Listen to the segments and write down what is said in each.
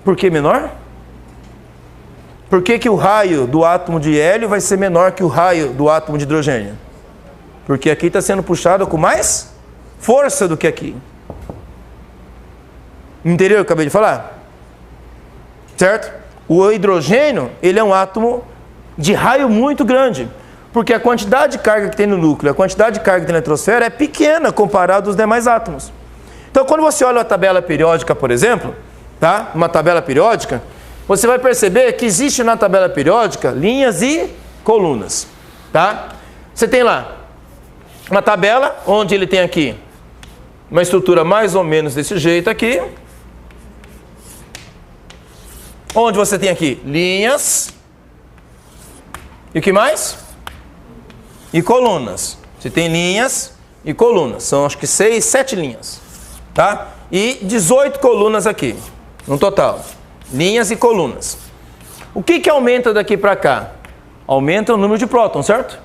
Por que menor? Por que o raio do átomo de hélio vai ser menor que o raio do átomo de hidrogênio? Porque aqui está sendo puxado com mais força do que aqui. Entendeu o que eu acabei de falar? Certo? O hidrogênio, ele é um átomo de raio muito grande. Porque a quantidade de carga que tem no núcleo, a quantidade de carga que tem na eletrosfera é pequena comparado aos demais átomos. Então, quando você olha a tabela periódica, por exemplo, tá? Uma tabela periódica, você vai perceber que existe na tabela periódica linhas e colunas, tá? Você tem lá uma tabela onde ele tem aqui uma estrutura mais ou menos desse jeito aqui, onde você tem aqui linhas e o que mais? E colunas. Você tem linhas e colunas, são acho que 6, 7 linhas, tá? E 18 colunas aqui, no total. Linhas e colunas. O que aumenta daqui para cá? Aumenta o número de prótons, certo?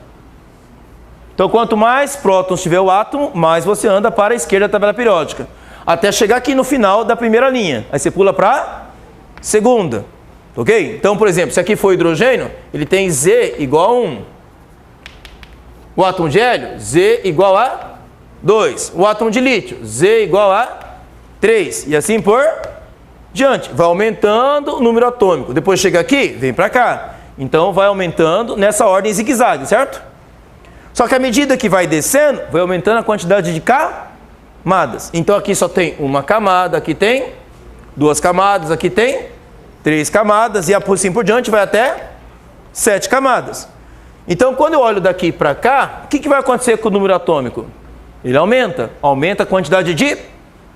Então, quanto mais prótons tiver o átomo, mais você anda para a esquerda da tabela periódica. Até chegar aqui no final da primeira linha. Aí você pula para a segunda. Ok? Então, por exemplo, se aqui for hidrogênio, ele tem Z igual a 1. O átomo de hélio, Z igual a 2. O átomo de lítio, Z igual a 3. E assim por diante, vai aumentando o número atômico. Depois chega aqui, vem para cá. Então vai aumentando nessa ordem zigue-zague, certo? Só que à medida que vai descendo, vai aumentando a quantidade de camadas. Então aqui só tem uma camada, aqui tem 2 camadas, aqui tem 3 camadas e assim por diante vai até 7 camadas. Então quando eu olho daqui para cá, o que vai acontecer com o número atômico? Ele aumenta a quantidade de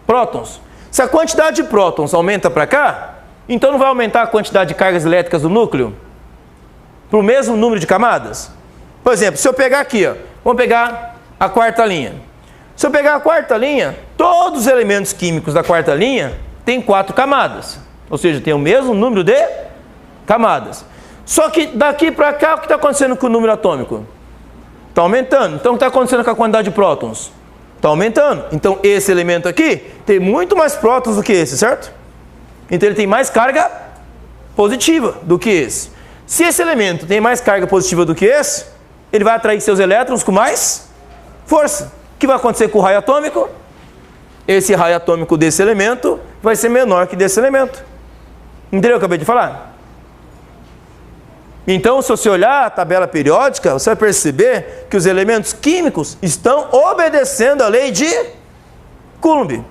prótons. Se a quantidade de prótons aumenta para cá, então não vai aumentar a quantidade de cargas elétricas do núcleo? Para o mesmo número de camadas? Por exemplo, se eu pegar aqui, ó, vamos pegar a quarta linha. Se eu pegar a quarta linha, todos os elementos químicos da quarta linha têm 4 camadas. Ou seja, tem o mesmo número de camadas. Só que daqui para cá, o que está acontecendo com o número atômico? Está aumentando. Então o que está acontecendo com a quantidade de prótons? Está aumentando. Então esse elemento aqui tem muito mais prótons do que esse, certo? Então ele tem mais carga positiva do que esse. Se esse elemento tem mais carga positiva do que esse, ele vai atrair seus elétrons com mais força. O que vai acontecer com o raio atômico? Esse raio atômico desse elemento vai ser menor que desse elemento. Entendeu o que eu acabei de falar? Então, se você olhar a tabela periódica, você vai perceber que os elementos químicos estão obedecendo a lei de Coulomb.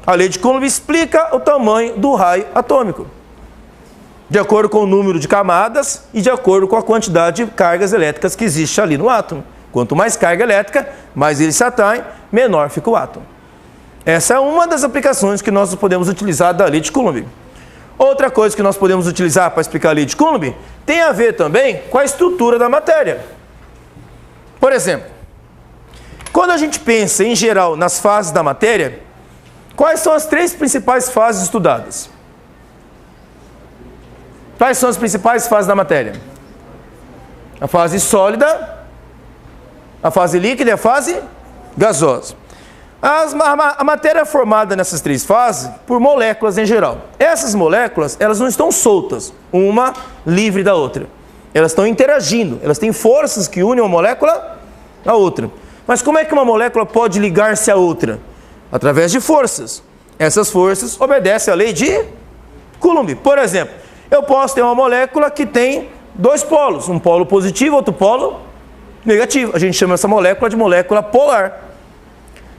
A lei de Coulomb explica o tamanho do raio atômico, de acordo com o número de camadas e de acordo com a quantidade de cargas elétricas que existe ali no átomo. Quanto mais carga elétrica, mais ele se atrai, menor fica o átomo. Essa é uma das aplicações que nós podemos utilizar da lei de Coulomb. Outra coisa que nós podemos utilizar para explicar a lei de Coulomb tem a ver também com a estrutura da matéria. Por exemplo, quando a gente pensa em geral nas fases da matéria, quais são as 3 principais fases estudadas? Quais são as principais fases da matéria? A fase sólida, a fase líquida e a fase gasosa. A matéria é formada nessas 3 fases por moléculas em geral. Essas moléculas, elas não estão soltas, uma livre da outra. Elas estão interagindo, elas têm forças que unem uma molécula à outra. Mas como é que uma molécula pode ligar-se à outra? Através de forças. Essas forças obedecem à lei de Coulomb. Por exemplo, eu posso ter uma molécula que tem 2 polos, um polo positivo e outro polo negativo. A gente chama essa molécula de molécula polar.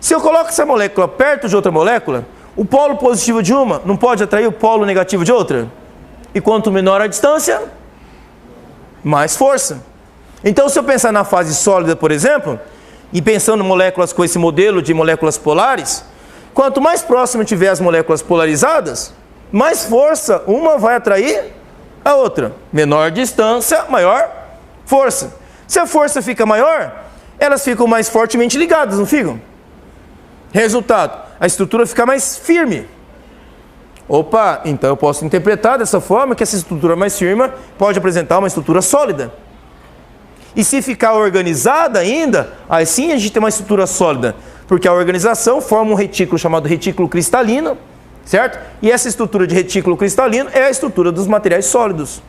Se eu coloco essa molécula perto de outra molécula, o polo positivo de uma não pode atrair o polo negativo de outra? E quanto menor a distância, mais força. Então, se eu pensar na fase sólida, por exemplo, e pensando em moléculas com esse modelo de moléculas polares, quanto mais próximo tiver as moléculas polarizadas, mais força uma vai atrair a outra. Menor distância, maior força. Se a força fica maior, elas ficam mais fortemente ligadas, não ficam? Resultado, a estrutura fica mais firme. Opa, então eu posso interpretar dessa forma que essa estrutura mais firme pode apresentar uma estrutura sólida. E se ficar organizada ainda, aí sim a gente tem uma estrutura sólida, porque a organização forma um retículo chamado retículo cristalino, certo? E essa estrutura de retículo cristalino é a estrutura dos materiais sólidos.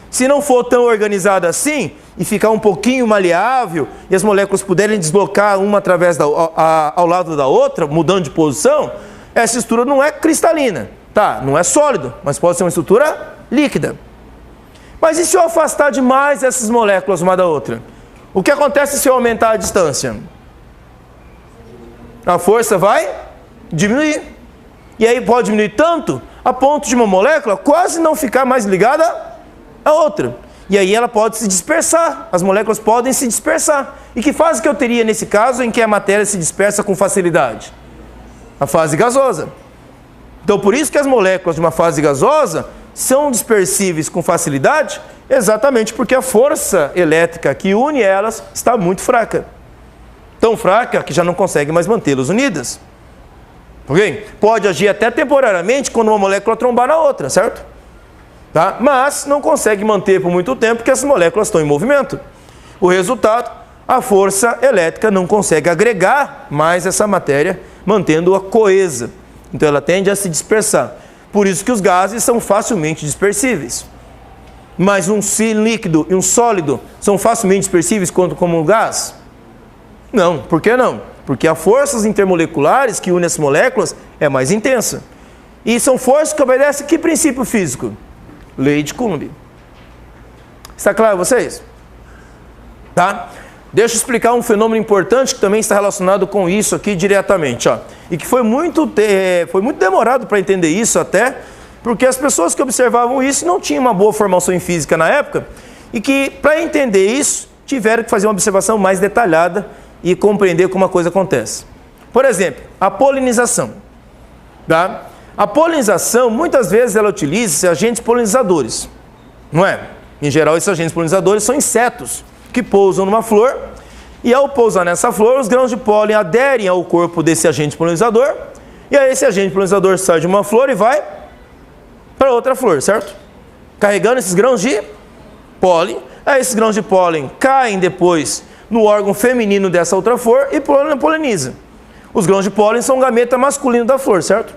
Se não for tão organizada assim, e ficar um pouquinho maleável, e as moléculas puderem deslocar uma através ao lado da outra, mudando de posição, essa estrutura não é cristalina, tá? Não é sólido, mas pode ser uma estrutura líquida. Mas e se eu afastar demais essas moléculas uma da outra? O que acontece se eu aumentar a distância? A força vai diminuir. E aí pode diminuir tanto, a ponto de uma molécula quase não ficar mais ligada à outra. E aí ela pode se dispersar, as moléculas podem se dispersar. E que fase que eu teria nesse caso em que a matéria se dispersa com facilidade? A fase gasosa. Então por isso que as moléculas de uma fase gasosa são dispersíveis com facilidade, exatamente porque a força elétrica que une elas está muito fraca. Tão fraca que já não consegue mais mantê-las unidas. Ok? Pode agir até temporariamente quando uma molécula trombar na outra, certo? Tá? Mas não consegue manter por muito tempo porque essas moléculas estão em movimento. O resultado, a força elétrica não consegue agregar mais essa matéria, mantendo-a coesa. Então ela tende a se dispersar. Por isso que os gases são facilmente dispersíveis. Mas um líquido e um sólido são facilmente dispersíveis como um gás? Não. Por que não? Porque as forças intermoleculares que unem as moléculas é mais intensa. E são forças que obedecem a que princípio físico? Lei de Coulomb. Está claro a vocês? Tá? Deixa eu explicar um fenômeno importante que também está relacionado com isso aqui diretamente. Ó. E que foi muito demorado para entender isso até, porque as pessoas que observavam isso não tinham uma boa formação em física na época, e que para entender isso tiveram que fazer uma observação mais detalhada e compreender como a coisa acontece. Por exemplo, a polinização. Tá? A polinização, muitas vezes ela utiliza agentes polinizadores, não é? Em geral, esses agentes polinizadores são insetos que pousam numa flor, e ao pousar nessa flor, os grãos de pólen aderem ao corpo desse agente polinizador, e aí esse agente polinizador sai de uma flor e vai para outra flor, certo? Carregando esses grãos de pólen, aí esses grãos de pólen caem depois no órgão feminino dessa outra flor e poliniza. Os grãos de pólen são o gameta masculino da flor, certo?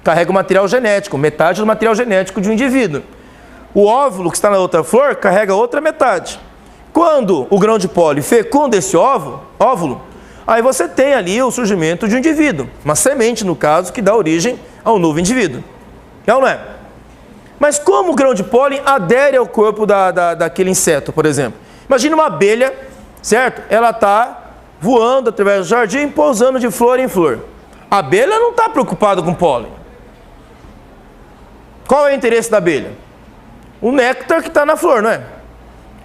Carrega o material genético, metade do material genético de um indivíduo. O óvulo que está na outra flor carrega outra metade. Quando o grão de pólen fecunda esse óvulo, aí você tem ali o surgimento de um indivíduo, uma semente, no caso, que dá origem a um novo indivíduo. É ou não é? Mas como o grão de pólen adere ao corpo daquele inseto, por exemplo? Imagina uma abelha, certo? Ela está voando através do jardim, pousando de flor em flor. A abelha não está preocupada com pólen. Qual é o interesse da abelha? O néctar que está na flor, não é?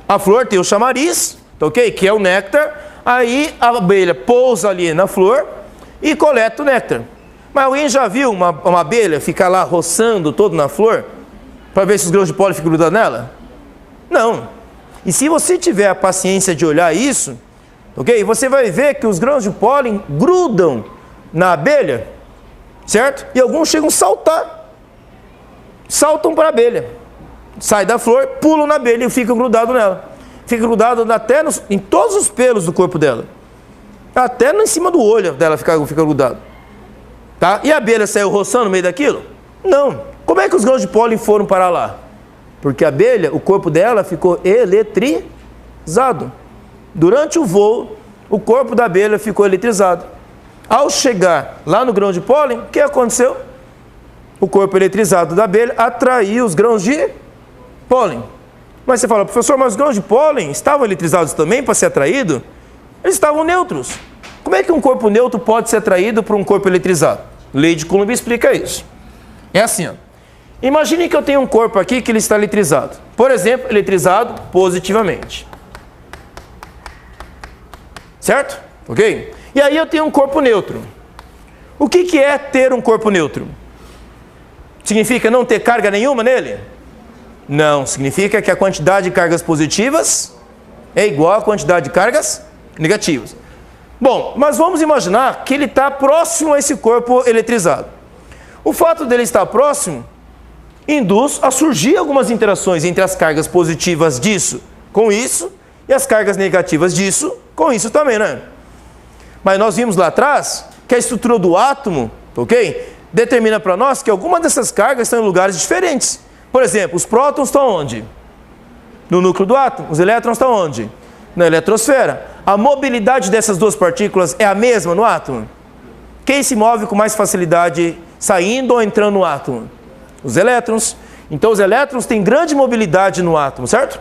A flor tem o chamariz, ok? Que é o néctar. Aí a abelha pousa ali na flor e coleta o néctar. Mas alguém já viu uma abelha ficar lá roçando todo na flor para ver se os grãos de pólen ficam grudados nela? Não. E se você tiver a paciência de olhar isso, ok? Você vai ver que os grãos de pólen grudam na abelha, certo? E alguns chegam a saltar. Saltam para a abelha. Sai da flor, pulam na abelha e ficam grudados nela. Fica grudado até em todos os pelos do corpo dela. Até em cima do olho dela fica grudado. Tá? E a abelha saiu roçando no meio daquilo? Não. Como é que os grãos de pólen foram parar lá? Porque a abelha, o corpo dela ficou eletrizado. Durante o voo, o corpo da abelha ficou eletrizado. Ao chegar lá no grão de pólen, o que aconteceu? O corpo eletrizado da abelha atraiu os grãos de pólen. Mas você fala, professor, mas os grãos de pólen estavam eletrizados também para ser atraído? Eles estavam neutros. Como é que um corpo neutro pode ser atraído por um corpo eletrizado? Lei de Coulomb explica isso. É assim, ó. Imagine que eu tenho um corpo aqui que ele está eletrizado. Por exemplo, eletrizado positivamente. Certo? Ok? E aí eu tenho um corpo neutro. O que é ter um corpo neutro? Significa não ter carga nenhuma nele? Não, significa que a quantidade de cargas positivas é igual à quantidade de cargas negativas. Bom, mas vamos imaginar que ele está próximo a esse corpo eletrizado. O fato dele estar próximo induz a surgir algumas interações entre as cargas positivas disso com isso e as cargas negativas disso com isso também, né? Mas nós vimos lá atrás que a estrutura do átomo, ok? determina para nós que algumas dessas cargas estão em lugares diferentes. Por exemplo, os prótons estão onde? No núcleo do átomo. Os elétrons estão onde? Na eletrosfera. A mobilidade dessas duas partículas é a mesma no átomo? Quem se move com mais facilidade saindo ou entrando no átomo? Os elétrons. Então os elétrons têm grande mobilidade no átomo, certo?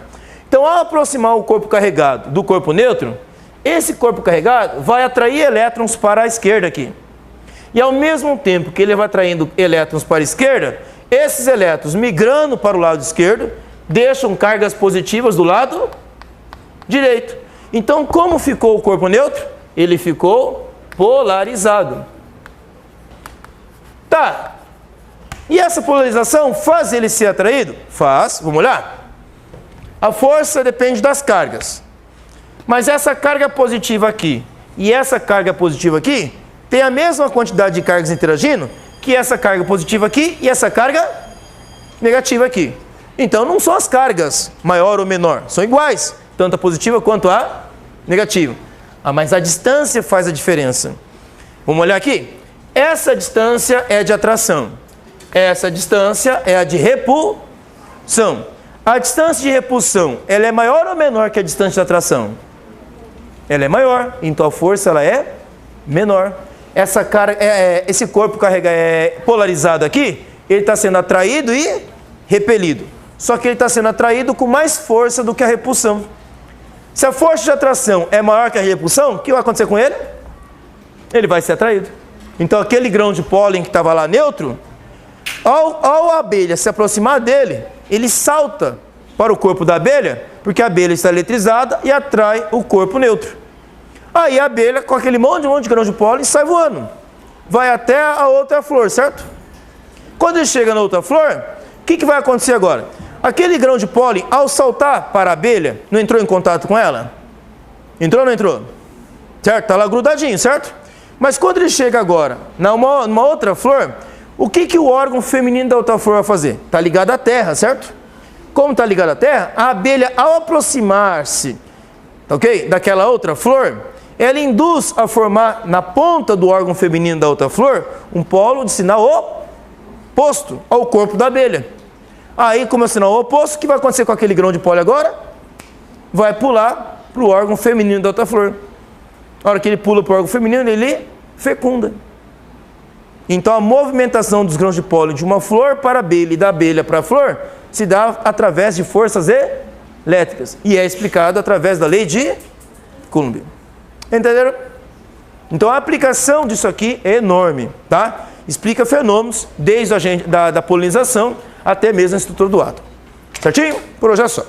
Então ao aproximar o corpo carregado do corpo neutro, esse corpo carregado vai atrair elétrons para a esquerda aqui. E ao mesmo tempo que ele vai atraindo elétrons para a esquerda, esses elétrons migrando para o lado esquerdo, deixam cargas positivas do lado direito. Então como ficou o corpo neutro? Ele ficou polarizado. Tá. E essa polarização faz ele ser atraído? Faz. Vamos olhar? A força depende das cargas. Mas essa carga positiva aqui e essa carga positiva aqui tem a mesma quantidade de cargas interagindo que essa carga positiva aqui e essa carga negativa aqui. Então não são as cargas maior ou menor, são iguais, tanto a positiva quanto a negativa. Mas a distância faz a diferença. Vamos olhar aqui? Essa distância é de atração. Essa distância é a de repulsão. A distância de repulsão, ela é maior ou menor que a distância de atração? Ela é maior, então a força ela é menor. Essa carga, esse corpo polarizado aqui, ele está sendo atraído e repelido. Só que ele está sendo atraído com mais força do que a repulsão. Se a força de atração é maior que a repulsão, o que vai acontecer com ele? Ele vai ser atraído. Então aquele grão de pólen que estava lá neutro, ao a abelha se aproximar dele, ele salta para o corpo da abelha, porque a abelha está eletrizada e atrai o corpo neutro. Aí a abelha, com aquele monte de grão de pólen, sai voando. Vai até a outra flor, certo? Quando ele chega na outra flor, o que vai acontecer agora? Aquele grão de pólen, ao saltar para a abelha, não entrou em contato com ela? Entrou ou não entrou? Certo? Está lá grudadinho, certo? Mas quando ele chega agora numa outra flor, o que o órgão feminino da outra flor vai fazer? Está ligado à terra, certo? Como está ligado à terra, a abelha, ao aproximar-se, ok, daquela outra flor, ela induz a formar na ponta do órgão feminino da outra flor um polo de sinal oposto ao corpo da abelha. Aí, como é o sinal oposto, o que vai acontecer com aquele grão de pólen agora? Vai pular para o órgão feminino da outra flor. Na hora que ele pula para o órgão feminino, ele fecunda. Então a movimentação dos grãos de pólen de uma flor para a abelha e da abelha para a flor se dá através de forças elétricas. E é explicado através da lei de Coulomb. Entenderam? Então a aplicação disso aqui é enorme, tá? Explica fenômenos desde da polinização até mesmo a estrutura do átomo. Certinho? Por hoje é só.